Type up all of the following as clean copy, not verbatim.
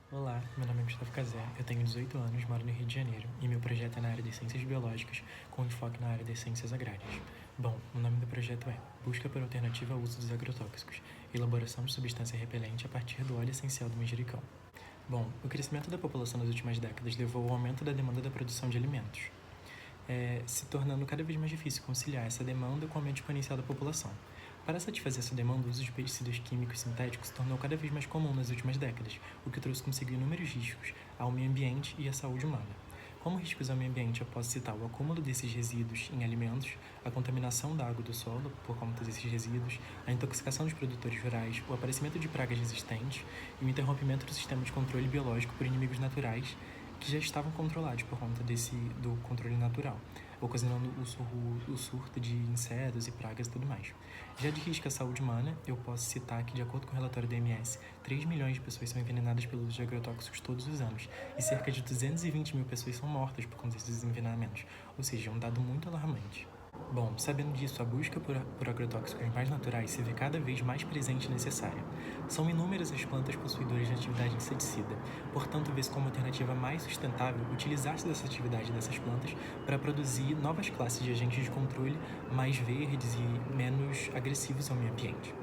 Olá, meu nome é Gustavo Cazé, eu tenho 18 anos, moro no Rio de Janeiro e meu projeto é na área de ciências biológicas com enfoque na área de ciências agrárias. Bom, o nome do projeto é Busca por Alternativa ao Uso dos Agrotóxicos, elaboração de substância repelente a partir do óleo essencial do manjericão. Bom, o crescimento da população nas últimas décadas levou ao aumento da demanda da produção de alimentos, se tornando cada vez mais difícil conciliar essa demanda com o aumento exponencial da população. Para satisfazer essa demanda, o uso de pesticidas químicos sintéticos se tornou cada vez mais comum nas últimas décadas, o que trouxe consigo inúmeros riscos ao meio ambiente e à saúde humana. Como riscos ao meio ambiente, eu posso citar o acúmulo desses resíduos em alimentos, a contaminação da água e do solo por conta desses resíduos, a intoxicação dos produtores rurais, o aparecimento de pragas resistentes e o interrompimento do sistema de controle biológico por inimigos naturais que já estavam controlados por conta do controle natural, ocasionando o surto de insetos e pragas e tudo mais. Já de risco à saúde humana, eu posso citar que, de acordo com o relatório da OMS, 3 milhões de pessoas são envenenadas pelo uso de agrotóxicos todos os anos, e cerca de 220 mil pessoas são mortas por conta desses envenenamentos, ou seja, é um dado muito alarmante. Bom, sabendo disso, a busca por agrotóxicos mais naturais se vê cada vez mais presente e necessária. São inúmeras as plantas possuidoras de atividade inseticida, portanto, vê-se como alternativa mais sustentável utilizar-se dessa atividade dessas plantas para produzir novas classes de agentes de controle mais verdes e menos agressivos ao meio ambiente.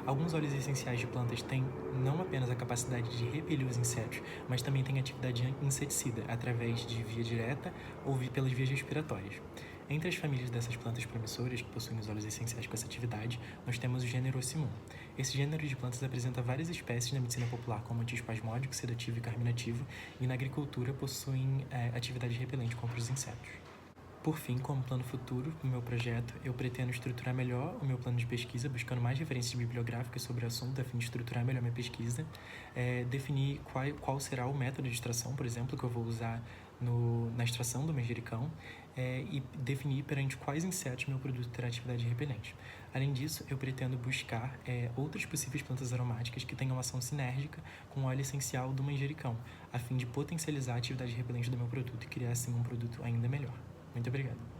Alguns óleos essenciais de plantas têm não apenas a capacidade de repelir os insetos, mas também têm atividade inseticida através de via direta ou pelas vias respiratórias. Entre as famílias dessas plantas promissoras que possuem os óleos essenciais com essa atividade, nós temos o gênero Ocimum. Esse gênero de plantas apresenta várias espécies na medicina popular como antiespasmódico, sedativo e carminativo, e na agricultura possuem atividade repelente contra os insetos. Por fim, como plano futuro do meu projeto, eu pretendo estruturar melhor o meu plano de pesquisa, buscando mais referências bibliográficas sobre o assunto, a fim de estruturar melhor minha pesquisa, definir qual será o método de extração, por exemplo, que eu vou usar na extração do manjericão, e definir perante quais insetos meu produto terá atividade repelente. Além disso, eu pretendo buscar outras possíveis plantas aromáticas que tenham ação sinérgica com o óleo essencial do manjericão, a fim de potencializar a atividade repelente do meu produto e criar, assim, um produto ainda melhor. Muito obrigado.